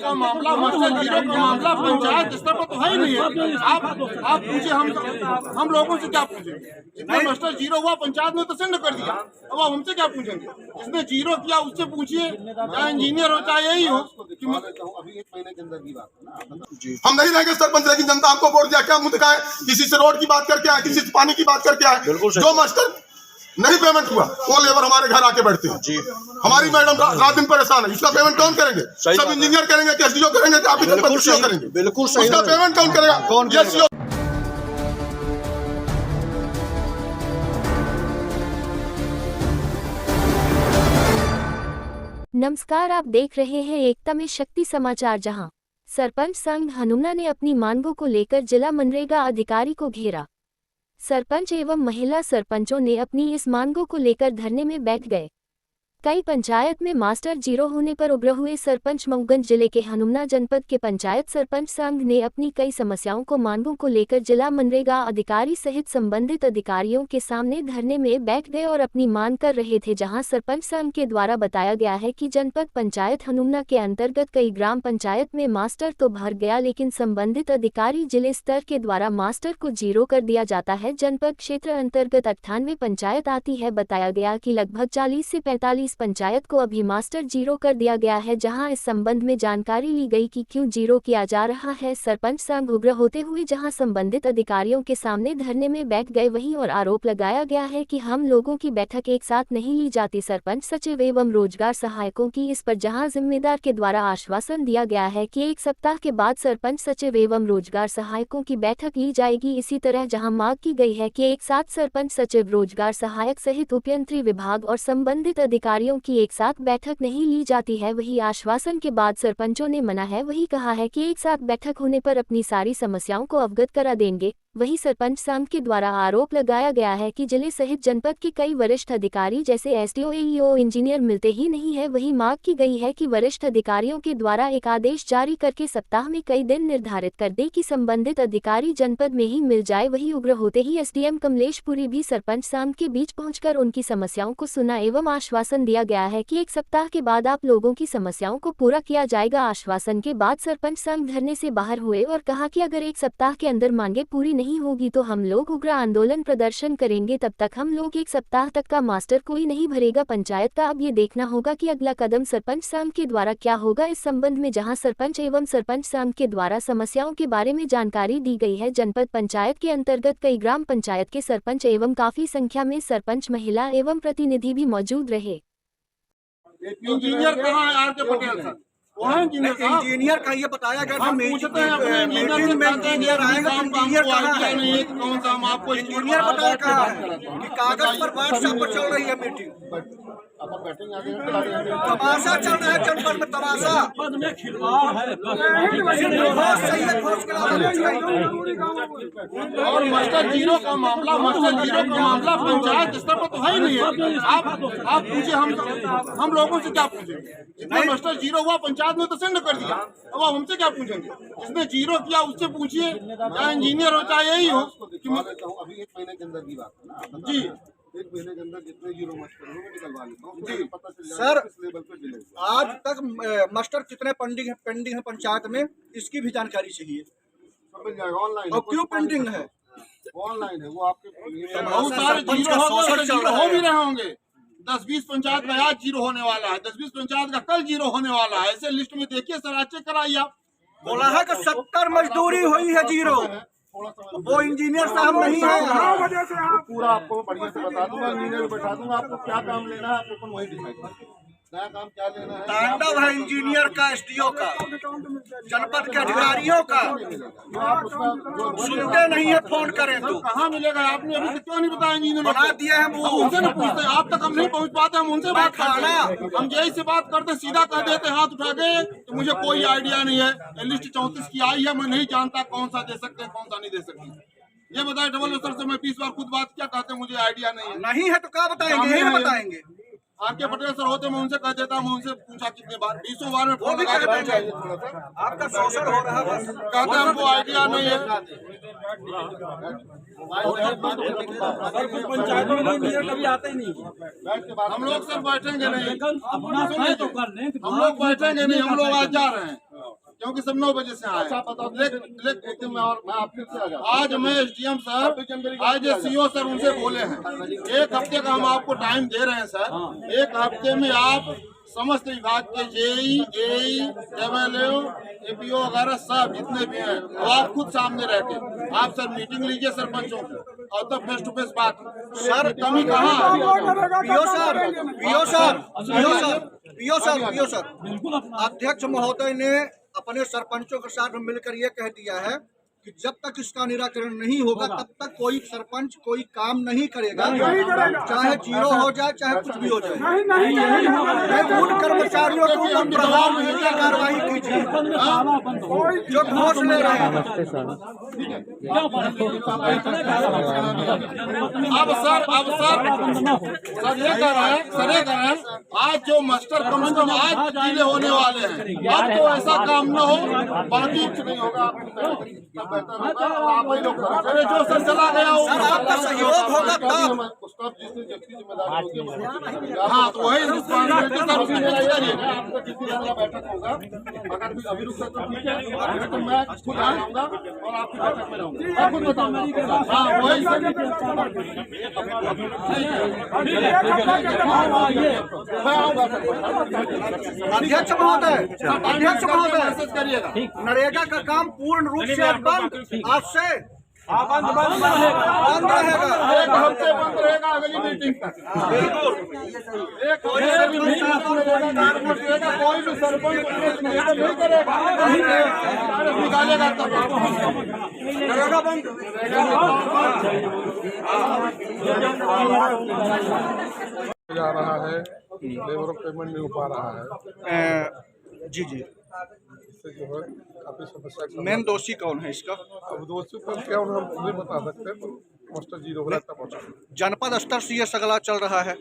का मामला, master zero का मामला पंचायत स्तर पर तो है ही नहीं है। आप पूछे, हम लोगों से क्या पूछेंगे? जितना मास्टर जीरो हुआ पंचायत ने तो सेंड कर दिया, अब आप हमसे क्या पूछेंगे? जिसने जीरो किया उससे पूछिए, चाहे इंजीनियर हो चाहे यही हो। अभी 1 महीने के अंदर की बात है। हम नहीं रहेंगे सरपंच, लेकिन जनता हमको वोट दिया, क्या मुद्दा है? किसी से रोड की बात करके आए, किसी से पानी की बात करके आए। जो मास्टर नहीं पेमेंट हुआ वो लेबर हमारे घर आके बैठते हैं जी। हमारी मैडम रात दिन परेशान है, इसका पेमेंट कौन करेंगे? सब इंजीनियर करेंगे, एसडीओ करेंगे, करेंगे। बिल्कुल सही, उसका पेमेंट कौन करेगा? कौन करेगा? नमस्कार, आप देख रहे हैं एकता में शक्ति समाचार। जहां सरपंच संघ हनुमना ने अपनी मांगों को लेकर जिला मनरेगा अधिकारी को घेरा। सरपंच एवं महिला सरपंचों ने अपनी इस मांगों को लेकर धरने में बैठ गए। कई पंचायत में मास्टर जीरो होने पर उग्र हुए सरपंच मऊगंज जिले के हनुमना जनपद के पंचायत सरपंच संघ ने अपनी कई समस्याओं को मांगों को लेकर जिला मनरेगा अधिकारी सहित संबंधित अधिकारियों के सामने धरने में बैठ गए और अपनी मांग कर रहे थे। जहां सरपंच संघ के द्वारा बताया गया है कि जनपद पंचायत हनुमना के अंतर्गत कई ग्राम पंचायत में मास्टर तो भर गया, लेकिन संबंधित अधिकारी जिले स्तर के द्वारा मास्टर को जीरो कर दिया जाता है। जनपद क्षेत्र अंतर्गत 98 पंचायत आती है। बताया गया कि लगभग 40 से 45 पंचायत को अभी मास्टर जीरो कर दिया गया है। जहां इस संबंध में जानकारी ली गई कि क्यों जीरो किया जा रहा है। सरपंच संघ उग्र होते हुए जहां संबंधित अधिकारियों के सामने धरने में बैठ गए, वहीं और आरोप लगाया गया है कि हम लोगों की बैठक एक साथ नहीं ली जाती। सरपंच सचिव एवं रोजगार सहायकों की इस पर जहां जिम्मेदार के द्वारा आश्वासन दिया गया है कि 1 सप्ताह के बाद सरपंच सचिव एवं रोजगार सहायकों की बैठक ली जाएगी। इसी तरह जहां मांग की गई है कि एक साथ सरपंच सचिव रोजगार सहायक सहित उपयंत्री विभाग और संबंधित अधिकारियों की एक साथ बैठक नहीं ली जाती है। वही आश्वासन के बाद सरपंचों ने मना है। वही कहा है कि एक साथ बैठक होने पर अपनी सारी समस्याओं को अवगत करा देंगे। वही सरपंच संघ के द्वारा आरोप लगाया गया है कि जिले सहित जनपद के कई वरिष्ठ अधिकारी जैसे एसडीओ, एईओ, इंजीनियर मिलते ही नहीं है। वही मांग की गई है कि वरिष्ठ अधिकारियों के द्वारा एक आदेश जारी करके सप्ताह में कई दिन निर्धारित कर दे कि संबंधित अधिकारी जनपद में ही मिल जाए। वही उग्र होते ही एसडीएम कमलेशपुरी भी सरपंच संघ के बीच पहुंचकर उनकी समस्याओं को सुना एवं आश्वासन दिया गया है कि 1 सप्ताह के बाद आप लोगों की समस्याओं को पूरा किया जाएगा। आश्वासन के बाद सरपंच संघ धरने से बाहर हुए और कहा कि अगर 1 सप्ताह के अंदर मांगे पूरी नहीं होगी तो हम लोग उग्र आंदोलन प्रदर्शन करेंगे। तब तक हम लोग 1 सप्ताह तक का मास्टर कोई नहीं भरेगा। पंचायत का अब ये देखना होगा कि अगला कदम सरपंच संघ के द्वारा क्या होगा। इस संबंध में जहां सरपंच एवं सरपंच संघ के द्वारा समस्याओं के बारे में जानकारी दी गई है। जनपद पंचायत के अंतर्गत कई ग्राम पंचायत के सरपंच एवं काफी संख्या में सरपंच, महिला एवं प्रतिनिधि भी मौजूद रहे। इंजीनियर कहाँ है? आर के पटेल सर वहाँ इंजीनियर का ये बताया गया था। हम पूछते हैं अपने इंजीनियर में, इंजीनियर आएगा तो इंजीनियर कहाँ है? नहीं है कौन सा हम आपको इंजीनियर बताया कहाँ है कि कागज पर व्हाट्सएप पर चल रही है मीटिंग। तमाशा चल रहा है जनपद में, तमाशा और मास्टर जीरो का मामला, पंचायत स्तर पर तो है ही नहीं है। आप पूछे, हम लोगों से क्या पूछेंगे? जितना मास्टर जीरो हुआ पंचायत ने तो सेंड कर दिया, अब आप हमसे क्या पूछेंगे? जिसने जीरो किया उससे पूछिए, चाहे इंजीनियर हो चाहे यही हो। अभी 1 महीने के अंदर की बात है जी। 1 महीने के अंदर जितने जीरो मास्टर हो मैं निकलवा लेता हूँ जी। पता चल जाएगा सर किस लेवल पे मिलेगा। आज तक मास्टर कितने पेंडिंग है पंचायत में, इसकी भी जानकारी चाहिए। सब मिल जाएगा ऑनलाइन। और क्यों पेंडिंग है? ऑनलाइन है वो आपके। बहुत सारे जीरो हो भी रहे होंगे। 10-20 पंचायत का आज जीरो होने वाला है, 10-20 पंचायत का कल जीरो होने वाला है। ऐसे लिस्ट में देखिए सर, आज चेक कराइए आप। बोला है कि 70 मजदूरी हुई है जीरो। वो इंजीनियर साहब नहीं है। पूरा आपको बढ़िया से बता दूंगा, इंजीनियर बैठा दूंगा, आपको क्या काम लेना है आपको अपन वही डिसाइड कर नया काम क्या लेना है। तांडव है इंजीनियर का, एसडीओ का, जनपद के अधिकारियों का। सुनते नहीं है, फोन करें तो कहाँ मिलेगा? आपने अभी तक क्यों नहीं बताया? इंजीनियर बना दिए हैं वो, उनसे नहीं पूछते, आप तक हम नहीं पहुँच पाते। हम उनसे बात करना, हम यही से बात करते, सीधा कह देते हाथ उठा के तो मुझे कोई आइडिया नहीं है। लिस्ट 34 की आई है, मैं नहीं जानता कौन सा दे सकते हैं कौन सा नहीं दे सकते। ये बताए डबल सर से मैं 20 बार खुद बात क्या कहते, मुझे आइडिया नहीं है। नहीं है तो क्या बताएंगे? यही बताएंगे। आर के पटेल सर होते, मैं उनसे कह देता। मैं उनसे पूछा कितने बार, 20 बार में फोन लगा के आपका शोषण हो रहा है बस। कहते हमको आइडिया नहीं है। पंचायतों में इंजीनियर कभी आते ही नहीं। हम लोग सर बैठेंगे नहीं, हम लोग बैठेंगे नहीं, हम लोग आज जा रहे हैं। क्योंकि सब 9 बजे से आए। आज मैं एसडीएम सर, आज सीओ सर उनसे बोले हैं 1 हफ्ते का हम आपको टाइम दे रहे हैं सर। 1 हफ्ते में आप समस्त विभाग के जेई, एई, एमएलए, एपीओ वगैरह सब जितने भी हैं, वो आप खुद सामने रहते आप सर मीटिंग लीजिए सरपंचों की और तब फेस टू फेस बात सर। कमी कहाँ है? पीओ सर, अध्यक्ष महोदय ने अपने सरपंचों के साथ मिलकर ये कह दिया है कि जब तक इसका निराकरण नहीं होगा तब तक कोई सरपंच कोई काम नहीं करेगा, चाहे जीरो हो जाए चाहे कुछ भी हो जाए। उन कर्मचारियों को प्रभाव में कार्रवाई कीजिए जो घोष ले रहे हैं। अब सर ये कर रहे हैं आज जो मास्टर कम से कम आज जिले होने वाले हैं, अब तो ऐसा काम न हो, बाकी कुछ नहीं होगा। अरे जो सर चला गया हो सर आपका सहयोग होगा तब। हाँ तो वही सर उसकी बैठक होगा। अगर भी अभी रुक सकते ठीक है, तो मैं खुद आ जाऊंगा और आपकी बैठक में रहूंगा, मैं खुद बताऊंगा। हाँ वही सर मैं आऊंगा सर। अध्यक्छ महोदय मैसेज करिएगा। नरेगा का काम पूर्ण रूप से बंद आज से बंद रहेगा। 1 हफ्ते बंद रहेगा अगली मीटिंग तक। एक हफ्ते भी रहेगा, कोई भी सरपंच नहीं करेगा, निकालेगा तब रहेगा बंद। जा रहा है, लेबर पेमेंट नहीं हो पा रहा है। जी इससे जो है काफी समस्या। मेन दोषी कौन है इसका? अब दोषी को क्या हम नहीं बता सकते, तो मास्टर जीरो रहता पहुंचा। जनपद स्तर से ये सगला चल रहा है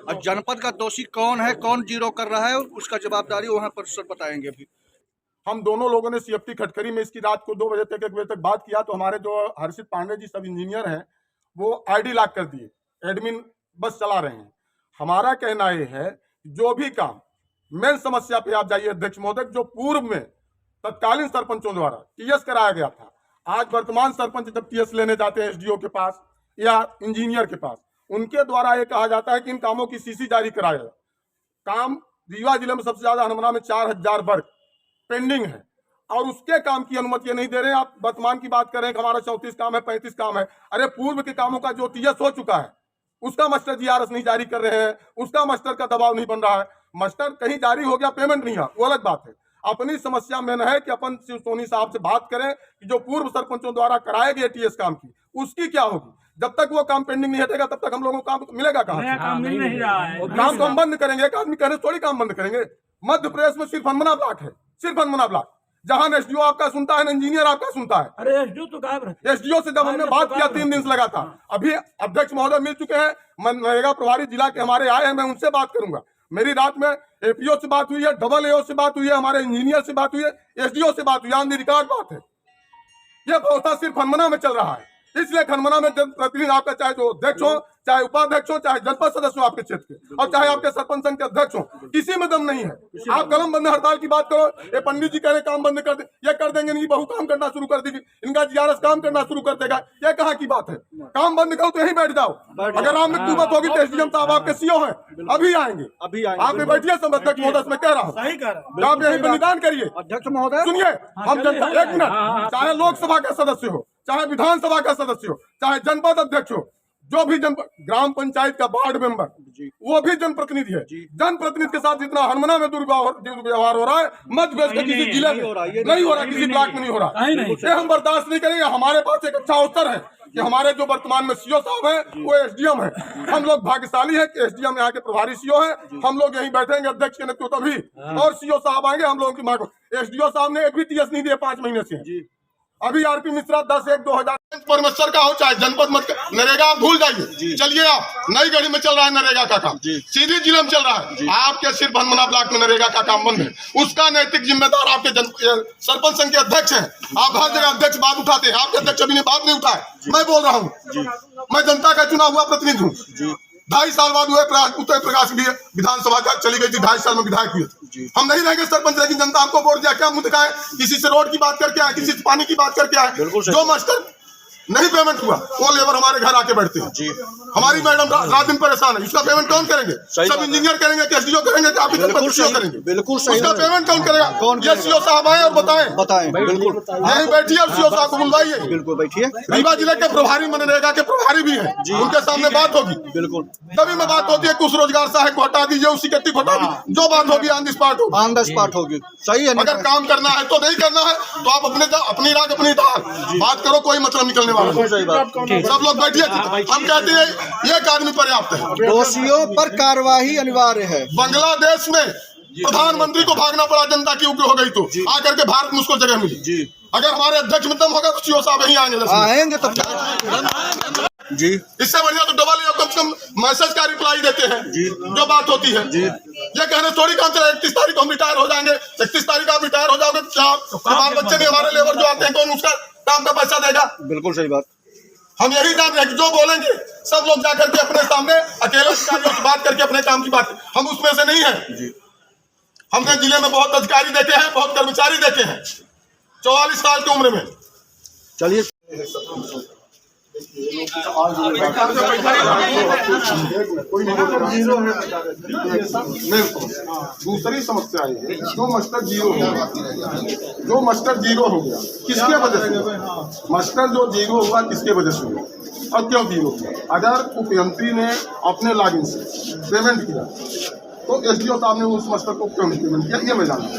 और जनपद का दोषी कौन है, कौन जीरो कर रहा है, उसका जवाबदारी वहाँ पर सर बताएंगे। अभी हम दोनों लोगों ने सीएफटी खटखरी में इसकी रात को 2 बजे तक 1 बजे तक बात किया, तो हमारे जो हर्षित पांडे जी सब इंजीनियर हैं वो आईडी लॉक कर दिए, एडमिन बस चला रहे हैं। हमारा कहना ये है जो भी काम मेन समस्या पे आप जाइए अध्यक्ष महोदय, जो पूर्व में तत्कालीन सरपंचों द्वारा टीएस कराया गया था, आज वर्तमान सरपंच जब टीएस लेने जाते हैं एसडीओ के पास या इंजीनियर के पास, उनके द्वारा ये कहा जाता है कि इन कामों की सीसी जारी कराया जाए। काम रीवा जिले में सबसे ज्यादा हनुमाना में 4000 वर्ग पेंडिंग है और उसके काम की अनुमति नहीं दे रहे हैं। आप वर्तमान की बात करें कि हमारा 34 काम है, 35 काम है। अरे पूर्व के कामों का जो टीएस हो चुका है उसका मास्टर जीआरएस नहीं जारी कर रहे हैं, उसका मास्टर का दबाव नहीं बन रहा है। मास्टर कहीं जारी हो गया, पेमेंट नहीं है, वो अलग बात है। अपनी समस्या में है कि अपन शिव सोनी साहब से बात करें कि जो पूर्व सरपंचों द्वारा कराए गए टीएस काम की उसकी क्या होगी। जब तक वो काम पेंडिंग नहीं हटेगा तब तक हम लोगों को काम मिलेगा कहाँ? काम मिल नहीं रहा है। काम तो हम बंद करेंगे, एक आदमी कहने थोड़ी काम बंद करेंगे। मध्य प्रदेश में सिर्फ हनुमाना ब्लॉक है, सिर्फ हनुमाना ब्लॉक, जहां एसडीओ आपका सुनता है, इंजीनियर आपका सुनता है। अरे एसडीओ तो गायब रहते। एसडीओ से जब हमने बात किया 3 दिन से लगा था, अभी अध्यक्ष महोदय मिल चुके हैं, मनरेगा प्रभारी जिला के हमारे आए हैं, मैं उनसे बात करूंगा। मेरी रात में एपीओ से बात हुई है, डबल एओ से बात हुई है, हमारे इंजीनियर से बात हुई है, एसडीओ से बात हुई है, ऑन द रिकॉर्ड बात है। ये व्यवस्था सिर्फ हनुमाना में चल रहा है, इसलिए हनुमाना में जनप्रतिनिधि आपका चाहे जो अध्यक्ष हो, चाहे उपाध्यक्ष हो, चाहे जनपद सदस्य हो आपके क्षेत्र के, और चाहे आपके सरपंच संघ के अध्यक्ष हो, किसी में दम नहीं है। आप कलम बंद हड़ताल की बात करो, ये पंडित जी कह रहे काम बंद कर दे, ये कर देंगे, इनकी बहू काम करना शुरू कर देगी, इनका जीआरएस काम करना शुरू कर देगा, ये कहाँ की बात है? काम बंद करो तो यहीं बैठ जाओ। अगर आप में कुमत होगी तो एसडीएम साहब आपके सीओ हैं, अभी आएंगे, आप बैठिए सब अध्यक्ष महोदय, मैं कह रहा हूँ आप यहीं पर निदान करिए। अध्यक्ष महोदय सुनिए, हम जनता 1 मिनट, चाहे लोकसभा का सदस्य हो, चाहे विधानसभा का सदस्य हो, चाहे जनपद अध्यक्ष हो, जो भी ग्राम पंचायत का वार्ड मेंबर वो भी जनप्रतिनिधि है। जनप्रतिनिधि के साथ जितना हनुमाना में दुर्व्यवहार हो रहा है, मध्य प्रदेश के किसी जिले में नहीं हो रहा, किसी ब्लॉक में नहीं हो रहा। ये हम बर्दाश्त नहीं करेंगे। हमारे पास एक अच्छा अवसर है कि हमारे जो वर्तमान में सीओ साहब हैं वो एसडीएम है। हम लोग भाग्यशाली है कि एसडीएम यहाँ के प्रभारी सीओ है। हम लोग यहीं बैठेंगे अध्यक्ष के नेतृत्व तभी, और सीओ साहब आएंगे, हम लोगों की मांग। एसडीओ साहब ने एक भी टीएस नहीं दिया 5 महीने से। अभी आरपी मिश्रा 10/1/2000 परमेश्वर का हो, चाहे जनपद मत, नरेगा आप भूल जाइए। चलिए आप नई गढ़ी में चल रहा है नरेगा का काम, सीधी जिले में चल रहा है। आपके सिर्फ हनुमाना ब्लॉक में नरेगा का काम बंद है, उसका नैतिक जिम्मेदार आपके सरपंच संघ के अध्यक्ष हैं। आप हर जगह अध्यक्ष बात उठाते हैं, आपके अध्यक्ष अभी ने बात नहीं उठाए। मैं बोल रहा हूँ, मैं जनता का चुना हुआ प्रतिनिधि हूँ। 2.5 साल बाद हुए उत्तर प्रकाश के लिए विधानसभा चली गई थी, 2.5 साल में विधायक हुए थे। हम नहीं रहेंगे सरपंच, लेकिन जनता हमको वोट दिया, क्या मुद्दा है? किसी से रोड की बात करके आए, किसी से पानी की बात करके आए। जो मास्टर नहीं पेमेंट हुआ वो लेबर हमारे घर आके बैठते हैं जी। हमारी मैडम रात दिन परेशान है, उसका पेमेंट कौन करेंगे? सब इंजीनियर करेंगे, एसडीओ करेंगे, करेंगे। बिल्कुल उसका पेमेंट कौन करेगा? ये सीओ साहब आए और बताएं। बिल्कुल यहीं बैठिए और सीओ साहब को बुलवाइए। बिल्कुल बैठिए। रीवा जिले के प्रभारी मनरेगा के प्रभारी भी हैं, उनके सामने बात होगी। बिल्कुल तभी में बात होती है कि उस रोजगार सहायक को हटा दीजिए, उसी कट्टी को हटा दीजिए, जो बात होगी ऑन द स्पॉट होगी। ऑन द स्पॉट होगी, सही है। अगर काम करना है तो नहीं करना है तो आप अपनी राग अपनी धार बात करो, कोई मतलब निकलने वाला नहीं। सही बात। सब लोग बैठिए, हम कहते हैं एक आदमी पर्याप्त है। दोषियों पर कार्रवाई अनिवार्य है। बांग्लादेश में प्रधानमंत्री को भागना पड़ा, जनता की उग्र हो गई तो आकर के भारत में उसको जगह मिली जी। अगर हमारे अध्यक्ष में दम होगा तो सीओ साहब यहीं आएंगे तब जी। इससे बढ़िया तो डबल या कम से कम मैसेज का रिप्लाई देते हैं जी, जो बात होती है जी। ये कहने थोड़ी काम चला 31 तारीख को हम रिटायर हो जाएंगे, 31 तारीख आप रिटायर हो जाओगे, क्या बाल बच्चे नहीं हमारे लेबर जो आते हैं कौन उसका काम का पैसा देगा? बिल्कुल सही बात। हम यही जान रहे हैं कि जो बोलेंगे सब लोग जाकर के अपने सामने अकेले अधिकारियों से बात करके अपने काम की बात, हम उसमें से नहीं है। हमने जिले में बहुत अधिकारी देखे हैं, बहुत कर्मचारी देखे हैं 44 साल की उम्र में। चलिए दूसरी समस्या ये है, जो मास्टर जीरो हो गया, जो मास्टर जीरो हो गया किसके वजह से? मास्टर जो जीरो हुआ किसके वजह से हुआ और क्यों जीरो हुआ? अगर उपयंत्री ने अपने लॉगिन से पेमेंट किया तो एसडीओ साहब ने उस मास्टर को क्यों नहीं पेमेंट किया, ये मैं जानता हूँ।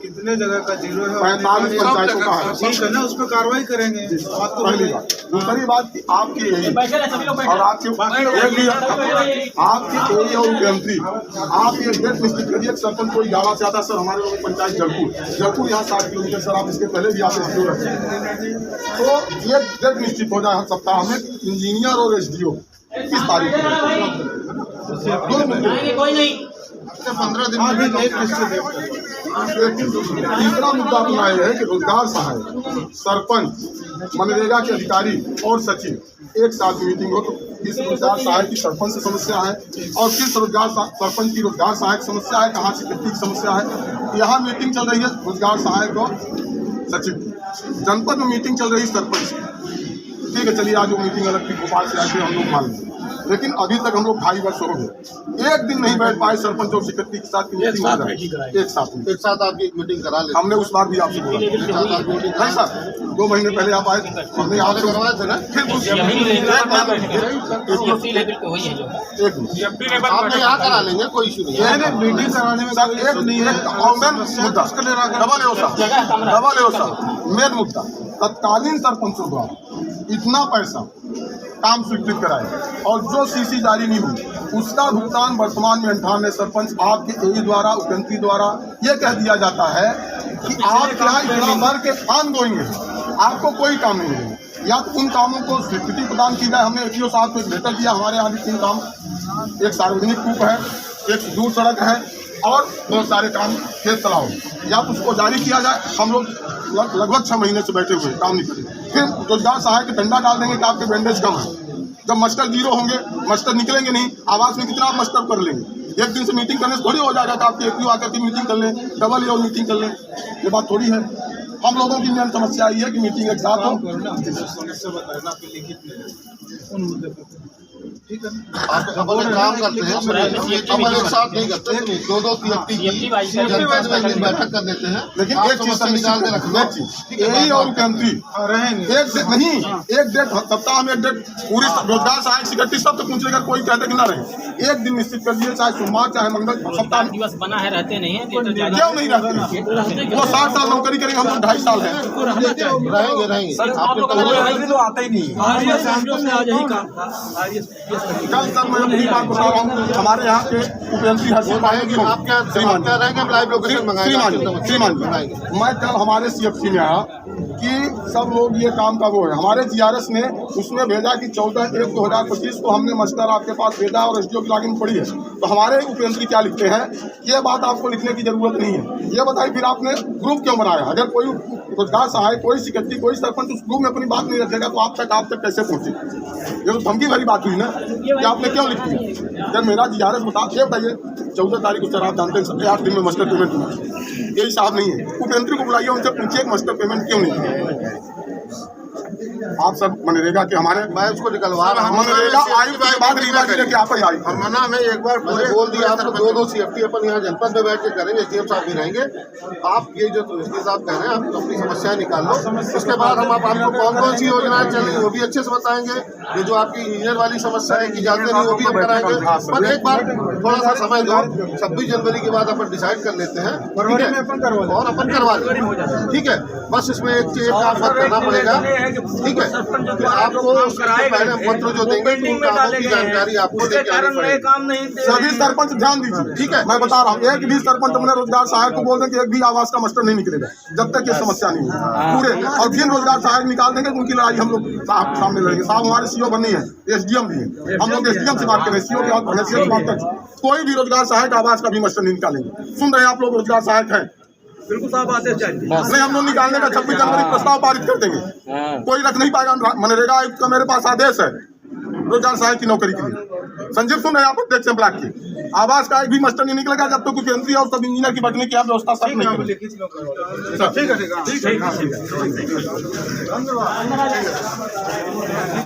कितने जगह का जीरो है? 45 पंचायतों का है। ठीक है ना, उस पर कार्रवाई करेंगे। पहली बात। दूसरी बात की आपकी यही और आपके यही और मुख्यमंत्री आप ये डेट निश्चित करिए। सरपंच कोई गाँव से आता सर हमारे लोग पंचायत जयपुर यहाँ 60 किलोमीटर सर, आप इसके पहले भी आप एसडीओ रखते हैं तो ये डेट निश्चित हो जाए हर सप्ताह में इंजीनियर और एसडीओ किस तारीख कोई नहीं 15 दिन में डेट निश्चित है। तीसरा मुद्दा अपना यह है कि रोजगार सहायक, सरपंच, मनरेगा के अधिकारी और सचिव एक साथ मीटिंग हो तो किस रोजगार सहायक की सरपंच से समस्या है और किस रोजगार सरपंच की रोजगार सहायक समस्या है, कहाँ से कितनी समस्या है। यहाँ मीटिंग चल रही है रोजगार सहायक और सचिव की, जनपद में मीटिंग चल रही है सरपंच की। ठीक है, चलिए आज वो मीटिंग अलग थी, भोपाल से आके हम लोग मान लें, लेकिन अभी तक हम लोग 2.5 वर्ष हो गए एक दिन नहीं बैठ पाए सरपंच और सेक्रेटरी के साथ की मीटिंग एक साथ आपकी मीटिंग करा ले। हमने उस बार भी आपसे बोला नहीं सर, 2 महीने पहले आप आए, हमने आपसे करवाए थे ना, फिर आपने यहाँ करा लेंगे, कोई इशू नहीं है। मीटिंग कराने में सर एक नहीं है मुद्दा डबल मेन मुद्दा तत्कालीन सरपंचों द्वारा इतना पैसा काम स्वीकृत कराए और जो सीसी जारी नहीं हुई उसका भुगतान वर्तमान में 98 सरपंच आपके एई द्वारा उपयंत्री द्वारा ये कह दिया जाता है कि आप क्या इतना भर के काम गोएंगे, आपको कोई काम नहीं मिलेगा। या तो उन कामों को स्वीकृति प्रदान की जाए। हमने एपीओ साहब को एक लेटर दिया, हमारे यहाँ भी 3 काम, एक सार्वजनिक कूप है, एक दूर सड़क है और बहुत सारे काम खेत तालाब, या तो उसको जारी किया जाए। हम लोग लगभग 6 महीने से बैठे हुए काम नहीं करेंगे, फिर रोजगार सहायक डंडा डाल देंगे कि आपके बैंडेज कम है। जब मास्टर जीरो होंगे, मास्टर निकलेंगे नहीं, आवास में कितना आप मास्टर कर लेंगे? एक दिन से मीटिंग करने से थोड़ी हो जाएगा कि आपके एपीओ आकर के मीटिंग कर लें, डबल और मीटिंग कर लें, ये बात थोड़ी है। हम लोगों की मेन समस्या ये है कि मीटिंग एक साथ हो। समस्या बताना आपके लिखित में उन मुद्दे पर ठीक है। आप अपने काम करते हैं, अपन एक साथ नहीं करते, 2-2 की बैठक कर देते हैं, लेकिन एक चीज निकाल के रखना यही और मुख्यमंत्री रहेंगे एक डेट सप्ताह में, एक डेट पूरी रोजगार सहायक सेक्रेटरी सब तक पूछेगा, कोई कहते कि ना रहे। एक दिन निश्चित कर दिए, चाहे सोमवार चाहे मंगल, सप्ताह दिवस बना है, रहते नहीं है, क्यों नहीं रहते? वो 60 साल नौकरी करेंगे, हम तो 2.5 साल है, रहेंगे। तो आता ही नहीं। कल सर मैं अपनी बात बता रहा हूँ, हमारे यहाँ के उपयंत्री श्रीमान मैं कल हमारे CFC में आया कि सब लोग ये काम का वो है, हमारे GRS ने उसमें भेजा कि 14/1/2025 को हमने मास्टर आपके पास भेजा और SDO की लॉगिन पड़ी है। तो हमारे उपयंत्री क्या लिखते हैं, ये बात आपको लिखने की जरूरत नहीं है। ये बताइए फिर आपने ग्रुप क्यों बनाया? अगर कोई रोजगार सहायक, कोई सेक्रेटरी, कोई सरपंच उस ग्रुप में अपनी बात नहीं रखेगा तो आप तक कैसे पहुँचे? ये तो धमकी भरी बात हुई ना। कि आपने क्यों लिख दिया? जब मेरा GRS बताइए 14 तारीख को, सर आप जानते हैं 8 दिन में मास्टर पेमेंट हुआ, यही साहब नहीं है। मुख्यमंत्री को बुलाइए, उनसे पूछिए मास्टर पेमेंट क्यों नहीं। आप सब मनरेगा के हमारे, मैं उसको निकलवा रहा हूँ, मनरेगा आयुक्त के बाद रीवा जिले के आप ही आई मना में एक बार मैंने बोल दिया आपको, 2 CFT अपन यहाँ जनपद में बैठ के करेंगे, SDM साहब भी रहेंगे। आप ये जो एसडी साहब कह रहे हैं, आप अपनी समस्याएं निकाल लो, उसके बाद हम आपको कौन सी योजनाएं चल रही है वो भी अच्छे से बताएंगे। ये जो आपकी इंजीनियर वाली समस्या है कि जाते नहीं, वो भी हम कराएंगे। पर एक बार थोड़ा सा समय दो, 26 जनवरी के बाद अपन डिसाइड कर लेते हैं, ठीक है, और अपन करवा लेंगे, ठीक है। बस इसमें एक काम मत करना पड़ेगा, ठीक है, कि आपको पहले पत्र जो देंगे तो उन कामों की जानकारी आपको देके आनी पड़ेगी। सभी सरपंच ध्यान दीजिए, ठीक है, मैं बता रहा हूँ, एक भी सरपंच अपने रोजगार सहायक को बोल दें कि एक भी आवास का मास्टर नहीं निकलेगा जब तक ये समस्या नहीं है पूरे, और जिन रोजगार सहायक निकाल देंगे तो उनकी लड़ाई हम लोग साहब के सामने लड़ेंगे। साहब हमारे CO बनी है, SDM भी है, हम लोग SDM से बात करें, CO की हैसियत से बात करें, कोई भी रोजगार सहायक आवास का भी मास्टर नहीं निकालेंगे। सुन रहे हैं आप लोग, रोजगार सहायक है, बिल्कुल साहब आते चाहिए, नहीं हम लोग निकालने का 26 जनवरी प्रस्ताव पारित कर देंगे, कोई रख नहीं पाएगा। मनरेगा आयुक्त का मेरे पास आदेश है रोजगार सहायक की नौकरी के लिए। संजीव सुन रहे हैं आप अध्यक्ष ब्लॉक की, आवास का एक भी मास्टर नहीं निकलेगा जब तक कोई केंद्रीय और सब इंजीनियर की बैठने की आप व्यवस्था सब नहीं करेंगे। ठीक है, ठीक है, ठीक है।